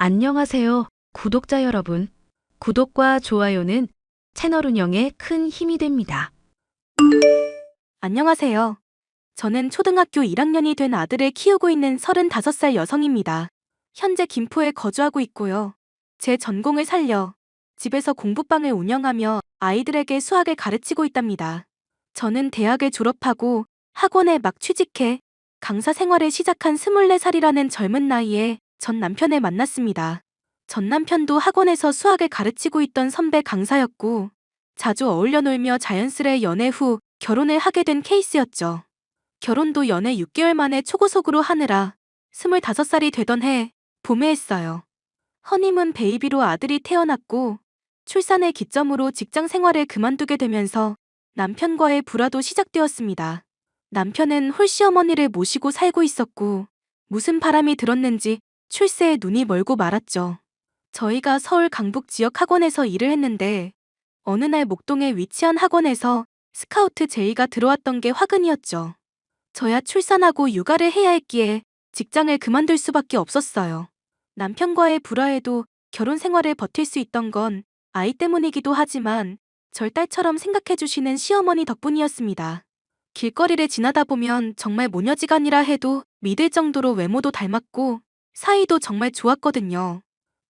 안녕하세요, 구독자 여러분. 구독과 좋아요는 채널 운영에 큰 힘이 됩니다. 안녕하세요. 저는 초등학교 1학년이 된 아들을 키우고 있는 35살 여성입니다. 현재 김포에 거주하고 있고요. 제 전공을 살려 집에서 공부방을 운영하며 아이들에게 수학을 가르치고 있답니다. 저는 대학을 졸업하고 학원에 막 취직해 강사 생활을 시작한 24살이라는 젊은 나이에 전 남편을 만났습니다. 전 남편도 학원에서 수학을 가르치고 있던 선배 강사였고 자주 어울려 놀며 자연스레 연애 후 결혼을 하게 된 케이스였죠. 결혼도 연애 6개월 만에 초고속으로 하느라 25살이 되던 해 봄에 했어요. 허니문 베이비로 아들이 태어났고 출산을 기점으로 직장 생활을 그만두게 되면서 남편과의 불화도 시작되었습니다. 남편은 홀시어머니를 모시고 살고 있었고 무슨 바람이 들었는지 출세에 눈이 멀고 말았죠. 저희가 서울 강북 지역 학원에서 일을 했는데 어느 날 목동에 위치한 학원에서 스카우트 제의가 들어왔던 게 화근이었죠. 저야 출산하고 육아를 해야 했기에 직장을 그만둘 수밖에 없었어요. 남편과의 불화에도 결혼 생활을 버틸 수 있던 건 아이 때문이기도 하지만 절 딸처럼 생각해주시는 시어머니 덕분이었습니다. 길거리를 지나다 보면 정말 모녀지간이라 해도 믿을 정도로 외모도 닮았고 사이도 정말 좋았거든요.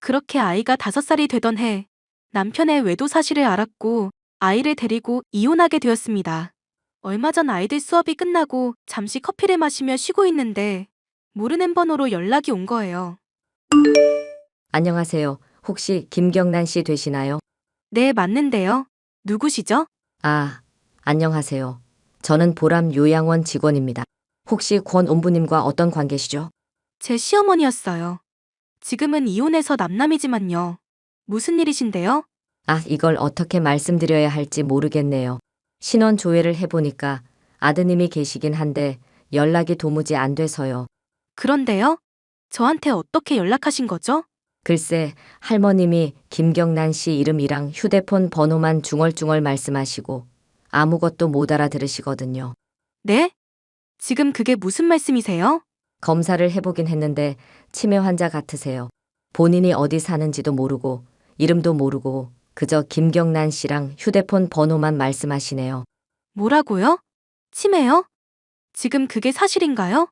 그렇게 아이가 5살이 되던 해 남편의 외도 사실을 알았고 아이를 데리고 이혼하게 되었습니다. 얼마 전 아이들 수업이 끝나고 잠시 커피를 마시며 쉬고 있는데 모르는 번호로 연락이 온 거예요. 안녕하세요. 혹시 김경란 씨 되시나요? 네, 맞는데요. 누구시죠? 아, 안녕하세요. 저는 보람 요양원 직원입니다. 혹시 권 옴부님과 어떤 관계시죠? 제 시어머니였어요. 지금은 이혼해서 남남이지만요. 무슨 일이신데요? 아, 이걸 어떻게 말씀드려야 할지 모르겠네요. 신원 조회를 해보니까 아드님이 계시긴 한데 연락이 도무지 안 돼서요. 그런데요? 저한테 어떻게 연락하신 거죠? 글쎄, 할머님이 김경란 씨 이름이랑 휴대폰 번호만 중얼중얼 말씀하시고 아무것도 못 알아들으시거든요. 네? 지금 그게 무슨 말씀이세요? 검사를 해보긴 했는데 치매 환자 같으세요. 본인이 어디 사는지도 모르고 이름도 모르고 그저 김경란 씨랑 휴대폰 번호만 말씀하시네요. 뭐라고요? 치매요? 지금 그게 사실인가요?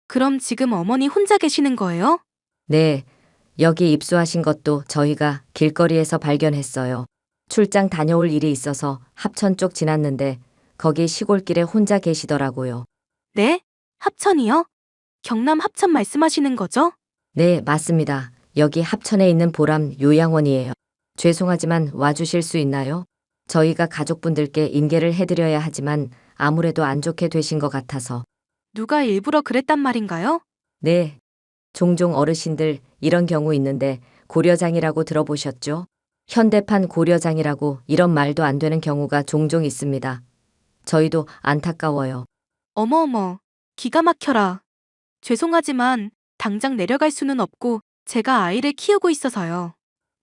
그럼 지금 어머니 혼자 계시는 거예요? 네, 여기 입수하신 것도 저희가 길거리에서 발견했어요. 출장 다녀올 일이 있어서 합천 쪽 지났는데 거기 시골길에 혼자 계시더라고요. 네? 합천이요? 경남 합천 말씀하시는 거죠? 네, 맞습니다. 여기 합천에 있는 보람 요양원이에요. 죄송하지만 와주실 수 있나요? 저희가 가족분들께 인계를 해드려야 하지만 아무래도 안 좋게 되신 것 같아서. 누가 일부러 그랬단 말인가요? 네, 종종 어르신들 이런 경우 있는데 고려장이라고 들어보셨죠? 현대판 고려장이라고 이런 말도 안 되는 경우가 종종 있습니다. 저희도 안타까워요. 어머어머, 기가 막혀라. 죄송하지만 당장 내려갈 수는 없고 제가 아이를 키우고 있어서요.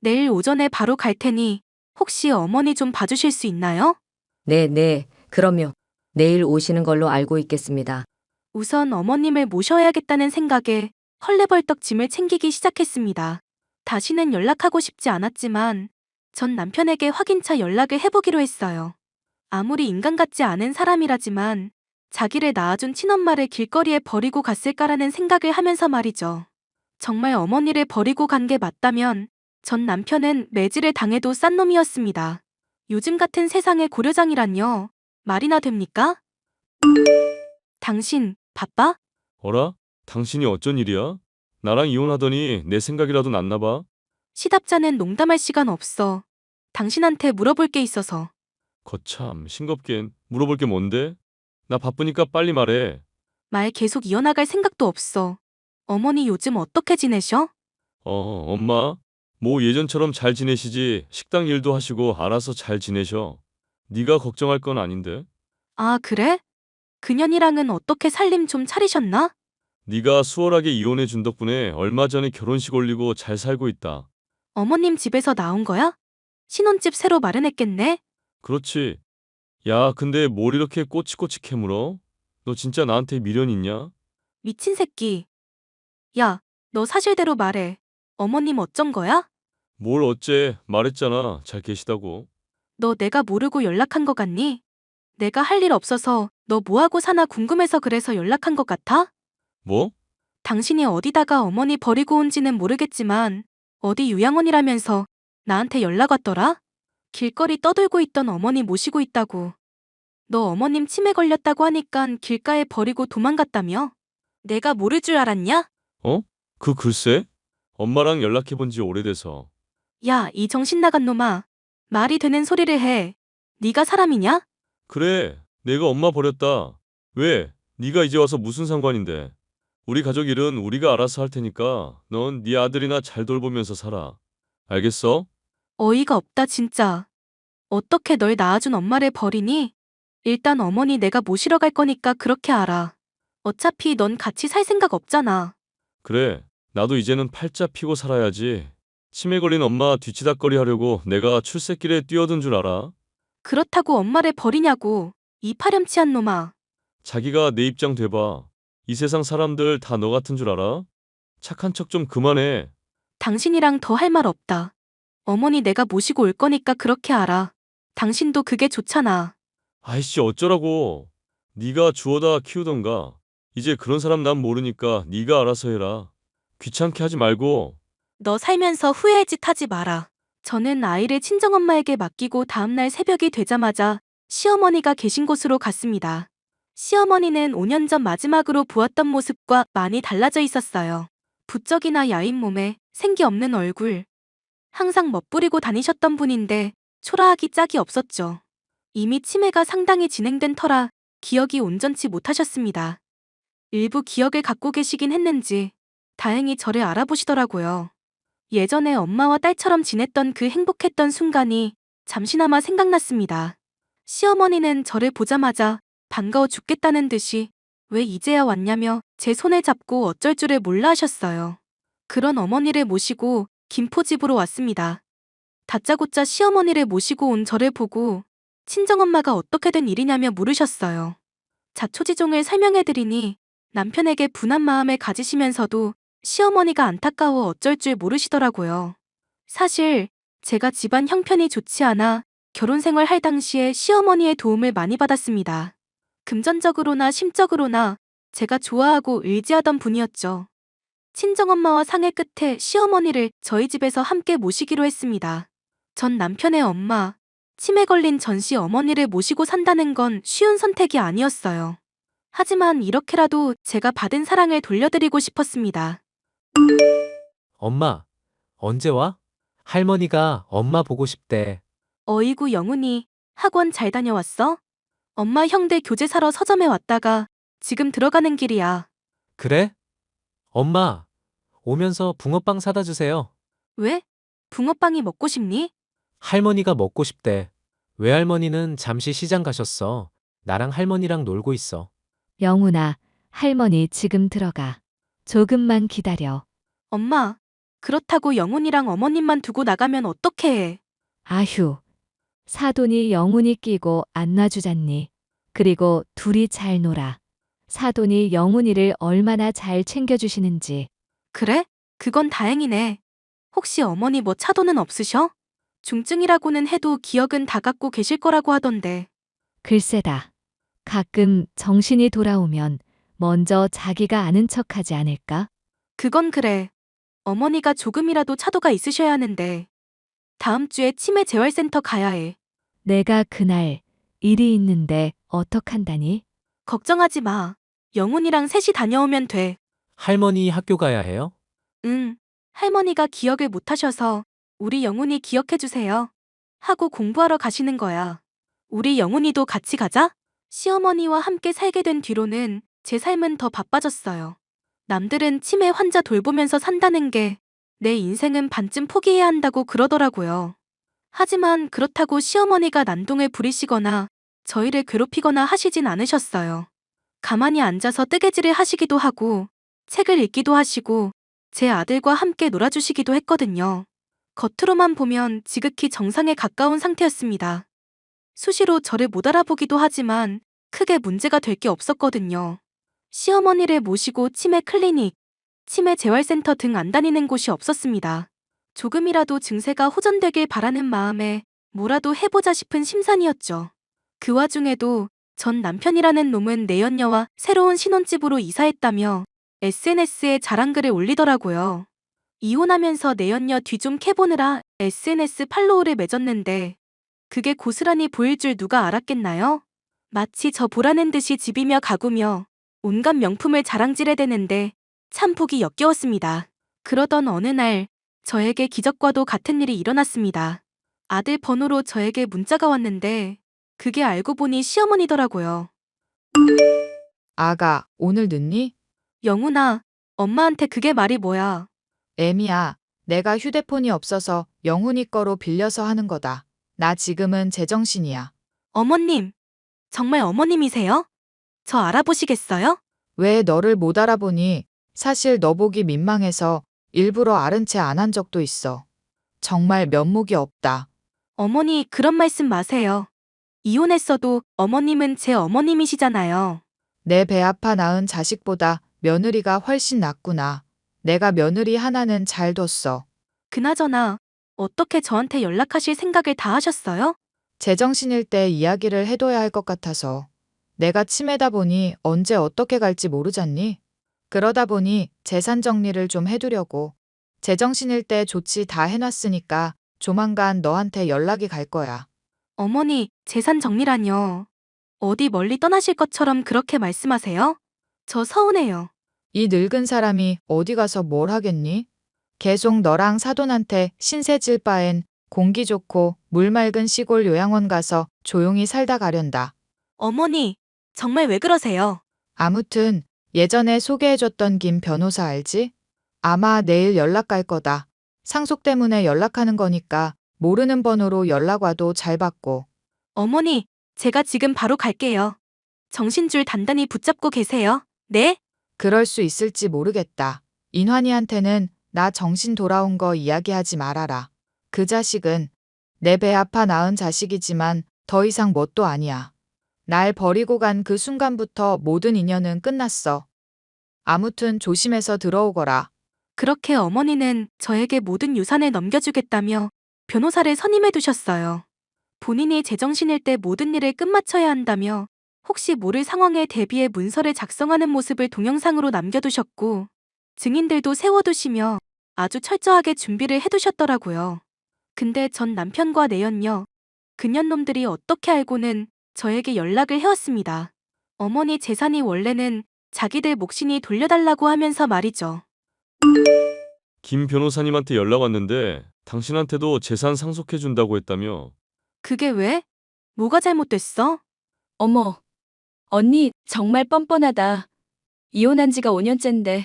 내일 오전에 바로 갈 테니 혹시 어머니 좀 봐주실 수 있나요? 네, 네, 그럼요. 내일 오시는 걸로 알고 있겠습니다. 우선 어머님을 모셔야겠다는 생각에 헐레벌떡 짐을 챙기기 시작했습니다. 다시는 연락하고 싶지 않았지만 전 남편에게 확인차 연락을 해보기로 했어요. 아무리 인간 같지 않은 사람이라지만 자기를 낳아준 친엄마를 길거리에 버리고 갔을까라는 생각을 하면서 말이죠. 정말 어머니를 버리고 간 게 맞다면 전 남편은 매질을 당해도 싼 놈이었습니다. 요즘 같은 세상에 고려장이란요. 말이나 됩니까? 당신 바빠? 어라? 당신이 어쩐 일이야? 나랑 이혼하더니 내 생각이라도 났나 봐. 시답자는 농담할 시간 없어. 당신한테 물어볼 게 있어서. 거참, 싱겁겐 물어볼 게 뭔데? 나 바쁘니까 빨리 말해. 말 계속 이어나갈 생각도 없어. 어머니 요즘 어떻게 지내셔? 엄마? 뭐 예전처럼 잘 지내시지. 식당 일도 하시고 알아서 잘 지내셔. 네가 걱정할 건 아닌데. 아, 그래? 그년이랑은 어떻게 살림 좀 차리셨나? 네가 수월하게 이혼해 준 덕분에 얼마 전에 결혼식 올리고 잘 살고 있다. 어머님 집에서 나온 거야? 신혼집 새로 마련했겠네? 그렇지. 야, 근데 뭘 이렇게 꼬치꼬치 캐물어? 너 진짜 나한테 미련 있냐? 미친 새끼. 야, 너 사실대로 말해. 어머님 어쩐 거야? 뭘 어째 말했잖아. 잘 계시다고. 너 내가 모르고 연락한 거 같니? 내가 할 일 없어서 너 뭐하고 사나 궁금해서 그래서 연락한 것 같아? 뭐? 당신이 어디다가 어머니 버리고 온지는 모르겠지만 어디 요양원이라면서 나한테 연락 왔더라? 길거리 떠들고 있던 어머니 모시고 있다고. 너 어머님 치매 걸렸다고 하니깐 길가에 버리고 도망갔다며? 내가 모를 줄 알았냐? 어? 그 글쎄? 엄마랑 연락해 본 지 오래돼서. 야, 이 정신 나간 놈아. 말이 되는 소리를 해. 네가 사람이냐? 그래, 내가 엄마 버렸다. 왜? 네가 이제 와서 무슨 상관인데? 우리 가족 일은 우리가 알아서 할 테니까 넌 네 아들이나 잘 돌보면서 살아. 알겠어? 어이가 없다 진짜. 어떻게 널 낳아준 엄마를 버리니? 일단 어머니 내가 모시러 갈 거니까 그렇게 알아. 어차피 넌 같이 살 생각 없잖아. 그래, 나도 이제는 팔자 피고 살아야지. 치매 걸린 엄마 뒤치다꺼리 하려고 내가 출세길에 뛰어든 줄 알아? 그렇다고 엄마를 버리냐고. 이 파렴치한 놈아. 자기가 내 입장 돼봐. 이 세상 사람들 다 너 같은 줄 알아? 착한 척 좀 그만해. 당신이랑 더 할 말 없다. 어머니 내가 모시고 올 거니까 그렇게 알아. 당신도 그게 좋잖아. 아이씨 어쩌라고. 네가 주워다 키우던가. 이제 그런 사람 난 모르니까 네가 알아서 해라. 귀찮게 하지 말고. 너 살면서 후회할 짓 하지 마라. 저는 아이를 친정엄마에게 맡기고 다음날 새벽이 되자마자 시어머니가 계신 곳으로 갔습니다. 시어머니는 5년 전 마지막으로 보았던 모습과 많이 달라져 있었어요. 부쩍이나 야윈 몸에 생기 없는 얼굴. 항상 멋부리고 다니셨던 분인데 초라하기 짝이 없었죠. 이미 치매가 상당히 진행된 터라 기억이 온전치 못하셨습니다. 일부 기억을 갖고 계시긴 했는지 다행히 저를 알아보시더라고요. 예전에 엄마와 딸처럼 지냈던 그 행복했던 순간이 잠시나마 생각났습니다. 시어머니는 저를 보자마자 반가워 죽겠다는 듯이 왜 이제야 왔냐며 제 손을 잡고 어쩔 줄을 몰라 하셨어요. 그런 어머니를 모시고 김포집으로 왔습니다. 다짜고짜 시어머니를 모시고 온 저를 보고 친정엄마가 어떻게 된 일이냐며 물으셨어요. 자초지종을 설명해드리니 남편에게 분한 마음을 가지시면서도 시어머니가 안타까워 어쩔 줄 모르시더라고요. 사실 제가 집안 형편이 좋지 않아 결혼 생활할 당시에 시어머니의 도움을 많이 받았습니다. 금전적으로나 심적으로나 제가 좋아하고 의지하던 분이었죠. 친정엄마와 상의 끝에 시어머니를 저희 집에서 함께 모시기로 했습니다. 전 남편의 엄마, 치매 걸린 전씨 어머니를 모시고 산다는 건 쉬운 선택이 아니었어요. 하지만 이렇게라도 제가 받은 사랑을 돌려드리고 싶었습니다. 엄마, 언제 와? 할머니가 엄마 보고 싶대. 어이구 영훈이, 학원 잘 다녀왔어? 엄마 형들 교재 사러 서점에 왔다가 지금 들어가는 길이야. 그래? 엄마, 오면서 붕어빵 사다 주세요. 왜? 붕어빵이 먹고 싶니? 할머니가 먹고 싶대. 외할머니는 잠시 시장 가셨어. 나랑 할머니랑 놀고 있어. 영훈아, 할머니 지금 들어가. 조금만 기다려. 엄마, 그렇다고 영훈이랑 어머님만 두고 나가면 어떡해 해. 아휴, 사돈이 영훈이 끼고 안 놔주잖니. 그리고 둘이 잘 놀아. 사돈이 영훈이를 얼마나 잘 챙겨주시는지. 그래? 그건 다행이네. 혹시 어머니 뭐 차도는 없으셔? 중증이라고는 해도 기억은 다 갖고 계실 거라고 하던데. 글쎄다. 가끔 정신이 돌아오면 먼저 자기가 아는 척하지 않을까? 그건 그래. 어머니가 조금이라도 차도가 있으셔야 하는데. 다음 주에 치매 재활센터 가야 해. 내가 그날 일이 있는데 어떡한다니? 걱정하지 마. 영훈이랑 셋이 다녀오면 돼. 할머니 학교 가야 해요? 응. 할머니가 기억을 못 하셔서 우리 영훈이 기억해 주세요. 하고 공부하러 가시는 거야. 우리 영훈이도 같이 가자? 시어머니와 함께 살게 된 뒤로는 제 삶은 더 바빠졌어요. 남들은 치매 환자 돌보면서 산다는 게 내 인생은 반쯤 포기해야 한다고 그러더라고요. 하지만 그렇다고 시어머니가 난동을 부리시거나 저희를 괴롭히거나 하시진 않으셨어요. 가만히 앉아서 뜨개질을 하시기도 하고 책을 읽기도 하시고 제 아들과 함께 놀아주시기도 했거든요. 겉으로만 보면 지극히 정상에 가까운 상태였습니다. 수시로 저를 못 알아보기도 하지만 크게 문제가 될 게 없었거든요. 시어머니를 모시고 치매 클리닉, 치매 재활센터 등 안 다니는 곳이 없었습니다. 조금이라도 증세가 호전되길 바라는 마음에 뭐라도 해보자 싶은 심산이었죠. 그 와중에도 전 남편이라는 놈은 내연녀와 새로운 신혼집으로 이사했다며 SNS에 자랑글을 올리더라고요. 이혼하면서 내연녀 뒤 좀 캐보느라 SNS 팔로우를 맺었는데 그게 고스란히 보일 줄 누가 알았겠나요? 마치 저 보라는 듯이 집이며 가구며 온갖 명품을 자랑질해대는데 참 보기 역겨웠습니다. 그러던 어느 날 저에게 기적과도 같은 일이 일어났습니다. 아들 번호로 저에게 문자가 왔는데 그게 알고 보니 시어머니더라고요. 아가, 오늘 늦니? 영훈아, 엄마한테 그게 말이 뭐야? 애미야, 내가 휴대폰이 없어서 영훈이 거로 빌려서 하는 거다. 나 지금은 제정신이야. 어머님, 정말 어머님이세요? 저 알아보시겠어요? 왜 너를 못 알아보니? 사실 너 보기 민망해서 일부러 아른 채 안 한 적도 있어. 정말 면목이 없다. 어머니, 그런 말씀 마세요. 이혼했어도 어머님은 제 어머님이시잖아요. 내 배 아파 낳은 자식보다 며느리가 훨씬 낫구나. 내가 며느리 하나는 잘 뒀어. 그나저나 어떻게 저한테 연락하실 생각을 다 하셨어요? 제정신일 때 이야기를 해둬야 할 것 같아서. 내가 치매다 보니 언제 어떻게 갈지 모르잖니? 그러다 보니 재산 정리를 좀 해두려고. 제정신일 때 조치 다 해놨으니까 조만간 너한테 연락이 갈 거야. 어머니, 재산 정리라뇨. 어디 멀리 떠나실 것처럼 그렇게 말씀하세요? 저 서운해요. 이 늙은 사람이 어디 가서 뭘 하겠니? 계속 너랑 사돈한테 신세 질 바엔 공기 좋고 물 맑은 시골 요양원 가서 조용히 살다 가련다. 어머니, 정말 왜 그러세요? 아무튼 예전에 소개해줬던 김 변호사 알지? 아마 내일 연락 갈 거다. 상속 때문에 연락하는 거니까 모르는 번호로 연락 와도 잘 받고. 어머니, 제가 지금 바로 갈게요. 정신줄 단단히 붙잡고 계세요. 네? 그럴 수 있을지 모르겠다. 인환이한테는 나 정신 돌아온 거 이야기하지 말아라. 그 자식은 내 배 아파 낳은 자식이지만 더 이상 뭣도 아니야. 날 버리고 간 그 순간부터 모든 인연은 끝났어. 아무튼 조심해서 들어오거라. 그렇게 어머니는 저에게 모든 유산을 넘겨주겠다며 변호사를 선임해 두셨어요. 본인이 제정신일 때 모든 일을 끝마쳐야 한다며 혹시 모를 상황에 대비해 문서를 작성하는 모습을 동영상으로 남겨두셨고 증인들도 세워두시며 아주 철저하게 준비를 해두셨더라고요. 근데 전 남편과 내연녀, 그년놈들이 어떻게 알고는 저에게 연락을 해왔습니다. 어머니 재산이 원래는 자기들 몫이니 돌려달라고 하면서 말이죠. 김 변호사님한테 연락 왔는데 당신한테도 재산 상속해준다고 했다며. 그게 왜? 뭐가 잘못됐어? 어머, 언니 정말 뻔뻔하다. 이혼한 지가 5년째인데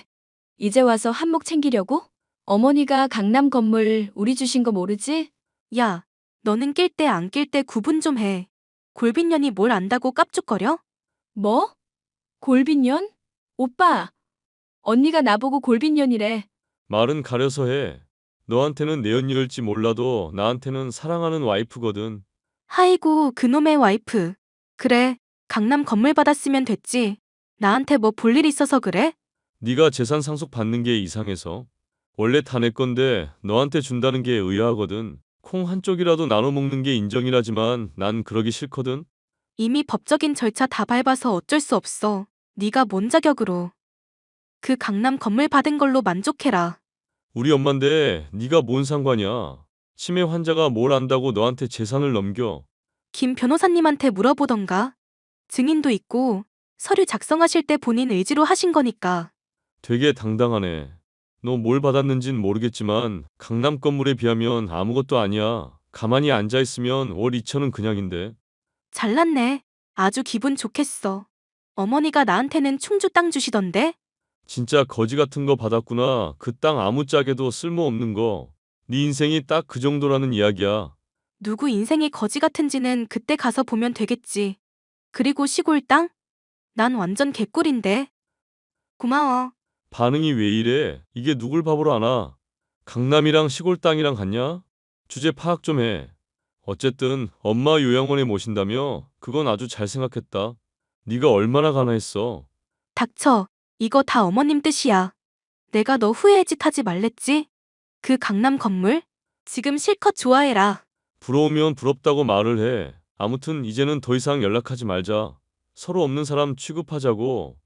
이제 와서 한몫 챙기려고? 어머니가 강남 건물 우리 주신 거 모르지? 야, 너는 낄 때 안 낄 때 구분 좀 해. 골빈년이 뭘 안다고 깝죽거려? 뭐? 골빈년? 오빠, 언니가 나보고 골빈년이래. 말은 가려서 해. 너한테는 내연녀일지 몰라도 나한테는 사랑하는 와이프거든. 아이고, 그놈의 와이프. 그래, 강남 건물 받았으면 됐지. 나한테 뭐 볼 일 있어서 그래? 네가 재산 상속 받는 게 이상해서. 원래 다 내 건데 너한테 준다는 게 의아하거든. 콩 한쪽이라도 나눠 먹는 게 인정이라지만 난 그러기 싫거든. 이미 법적인 절차 다 밟아서 어쩔 수 없어. 네가 뭔 자격으로. 그 강남 건물 받은 걸로 만족해라. 우리 엄만데 네가 뭔 상관이야. 치매 환자가 뭘 안다고 너한테 재산을 넘겨. 김 변호사님한테 물어보던가. 증인도 있고 서류 작성하실 때 본인 의지로 하신 거니까. 되게 당당하네. 너 뭘 받았는진 모르겠지만 강남 건물에 비하면 아무것도 아니야. 가만히 앉아있으면 월 2천은 그냥인데. 잘났네. 아주 기분 좋겠어. 어머니가 나한테는 충주 땅 주시던데? 진짜 거지 같은 거 받았구나. 그 땅 아무짝에도 쓸모없는 거. 네 인생이 딱 그 정도라는 이야기야. 누구 인생이 거지 같은지는 그때 가서 보면 되겠지. 그리고 시골 땅? 난 완전 개꿀인데. 고마워. 반응이 왜 이래? 이게 누굴 바보로 아나? 강남이랑 시골 땅이랑 같냐? 주제 파악 좀 해. 어쨌든 엄마 요양원에 모신다며? 그건 아주 잘 생각했다. 네가 얼마나 가난했어. 닥쳐. 이거 다 어머님 뜻이야. 내가 너 후회의 짓 하지 말랬지? 그 강남 건물? 지금 실컷 좋아해라. 부러우면 부럽다고 말을 해. 아무튼 이제는 더 이상 연락하지 말자. 서로 없는 사람 취급하자고.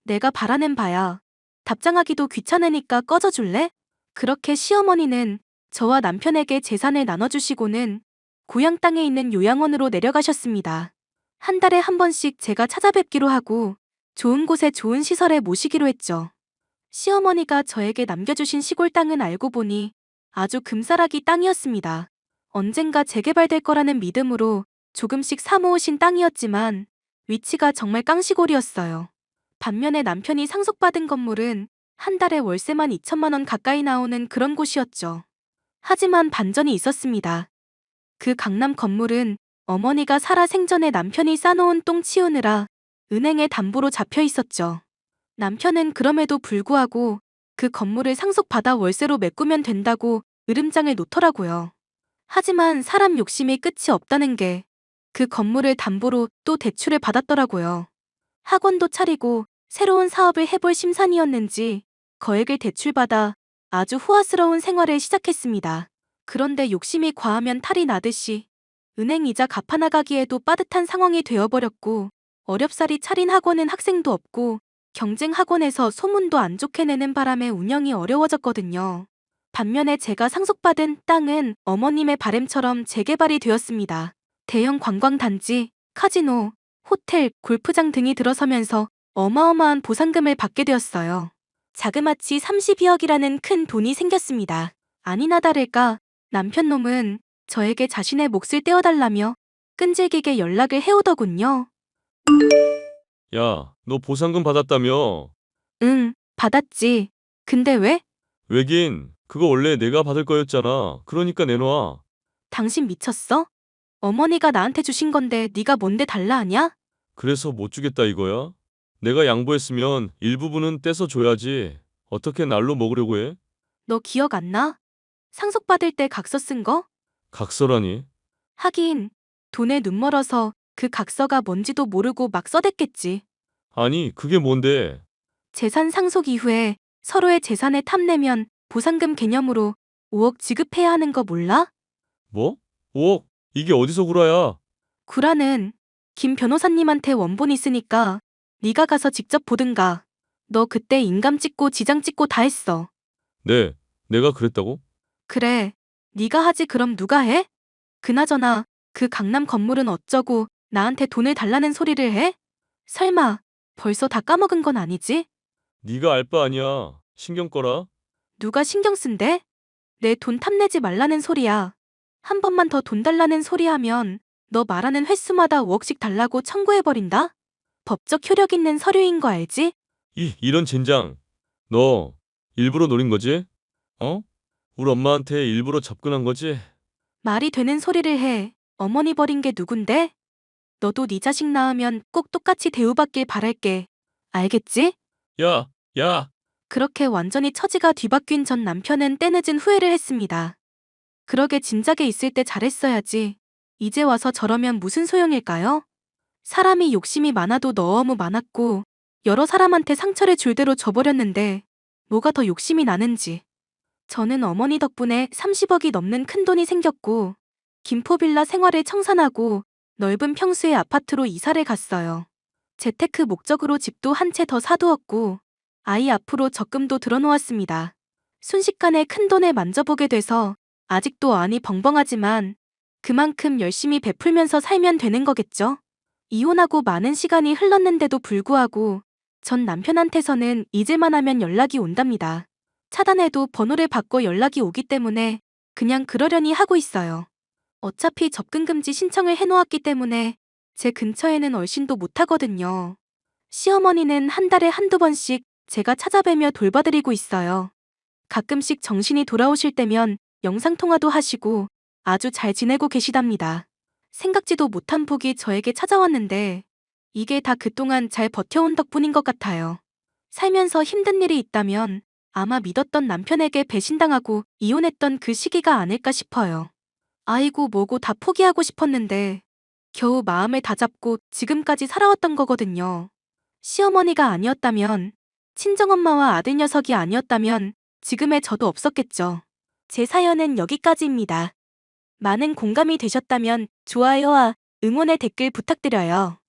내가 바라는 바야. 답장하기도 귀찮으니까 꺼져줄래? 그렇게 시어머니는 저와 남편에게 재산을 나눠주시고는 고향 땅에 있는 요양원으로 내려가셨습니다. 한 달에 한 번씩 제가 찾아뵙기로 하고 좋은 곳에 좋은 시설에 모시기로 했죠. 시어머니가 저에게 남겨주신 시골 땅은 알고 보니 아주 금싸라기 땅이었습니다. 언젠가 재개발될 거라는 믿음으로 조금씩 사모으신 땅이었지만 위치가 정말 깡시골이었어요. 반면에 남편이 상속받은 건물은 한 달에 월세만 2천만 원 가까이 나오는 그런 곳이었죠. 하지만 반전이 있었습니다. 그 강남 건물은 어머니가 살아 생전에 남편이 싸놓은 똥 치우느라 은행에 담보로 잡혀 있었죠. 남편은 그럼에도 불구하고 그 건물을 상속받아 월세로 메꾸면 된다고 으름장을 놓더라고요. 하지만 사람 욕심이 끝이 없다는 게 그 건물을 담보로 또 대출을 받았더라고요. 학원도 차리고 새로운 사업을 해볼 심산이었는지 거액을 대출받아 아주 호화스러운 생활을 시작했습니다. 그런데 욕심이 과하면 탈이 나듯이 은행 이자 갚아나가기에도 빠듯한 상황이 되어버렸고 어렵사리 차린 학원은 학생도 없고 경쟁 학원에서 소문도 안 좋게 내는 바람에 운영이 어려워졌거든요. 반면에 제가 상속받은 땅은 어머님의 바램처럼 재개발이 되었습니다. 대형 관광단지, 카지노, 호텔, 골프장 등이 들어서면서 어마어마한 보상금을 받게 되었어요. 자그마치 32억이라는 큰 돈이 생겼습니다. 아니나 다를까 남편 놈은 저에게 자신의 몫을 떼어달라며 끈질기게 연락을 해오더군요. 야, 너 보상금 받았다며? 응, 받았지. 근데 왜? 왜긴, 그거 원래 내가 받을 거였잖아. 그러니까 내놔. 당신 미쳤어? 어머니가 나한테 주신 건데 네가 뭔데 달라 하냐? 그래서 못 주겠다 이거야? 내가 양보했으면 일부분은 떼서 줘야지. 어떻게 날로 먹으려고 해? 너 기억 안 나? 상속받을 때 각서 쓴 거? 각서라니? 하긴 돈에 눈 멀어서 그 각서가 뭔지도 모르고 막 써댔겠지. 아니, 그게 뭔데? 재산 상속 이후에 서로의 재산을 탐내면 보상금 개념으로 5억 지급해야 하는 거 몰라? 뭐? 5억? 이게 어디서 구라야? 구라는 김 변호사님한테 원본 있으니까 네가 가서 직접 보든가. 너 그때 인감 찍고 지장 찍고 다 했어. 네, 내가 그랬다고? 그래, 네가 하지 그럼 누가 해? 그나저나 그 강남 건물은 어쩌고 나한테 돈을 달라는 소리를 해? 설마 벌써 다 까먹은 건 아니지? 네가 알 바 아니야. 신경 꺼라. 누가 신경 쓴대? 내 돈 탐내지 말라는 소리야. 한 번만 더 돈 달라는 소리 하면 너 말하는 횟수마다 5억씩 달라고 청구해버린다? 법적 효력 있는 서류인 거 알지? 이런 젠장. 너 일부러 노린 거지? 어? 우리 엄마한테 일부러 접근한 거지? 말이 되는 소리를 해. 어머니 버린 게 누군데? 너도 네 자식 낳으면 꼭 똑같이 대우받길 바랄게. 알겠지? 야, 야. 그렇게 완전히 처지가 뒤바뀐 전 남편은 때늦은 후회를 했습니다. 그러게 진작에 있을 때 잘했어야지. 이제 와서 저러면 무슨 소용일까요? 사람이 욕심이 많아도 너무 많았고 여러 사람한테 상처를 줄 대로 줘버렸는데 뭐가 더 욕심이 나는지. 저는 어머니 덕분에 30억이 넘는 큰돈이 생겼고 김포빌라 생활을 청산하고 넓은 평수의 아파트로 이사를 갔어요. 재테크 목적으로 집도 한 채 더 사두었고 아이 앞으로 적금도 들어놓았습니다. 순식간에 큰돈을 만져보게 돼서 아직도 안이 벙벙하지만 그만큼 열심히 베풀면서 살면 되는 거겠죠? 이혼하고 많은 시간이 흘렀는데도 불구하고 전 남편한테서는 잊을만 하면 연락이 온답니다. 차단해도 번호를 바꿔 연락이 오기 때문에 그냥 그러려니 하고 있어요. 어차피 접근금지 신청을 해놓았기 때문에 제 근처에는 얼씬도 못하거든요. 시어머니는 한 달에 한두 번씩 제가 찾아뵈며 돌봐드리고 있어요. 가끔씩 정신이 돌아오실 때면 영상통화도 하시고 아주 잘 지내고 계시답니다. 생각지도 못한 복이 저에게 찾아왔는데 이게 다 그동안 잘 버텨온 덕분인 것 같아요. 살면서 힘든 일이 있다면 아마 믿었던 남편에게 배신당하고 이혼했던 그 시기가 아닐까 싶어요. 아이고 뭐고 다 포기하고 싶었는데 겨우 마음을 다잡고 지금까지 살아왔던 거거든요. 시어머니가 아니었다면 친정엄마와 아들 녀석이 아니었다면 지금의 저도 없었겠죠. 제 사연은 여기까지입니다. 많은 공감이 되셨다면 좋아요와 응원의 댓글 부탁드려요.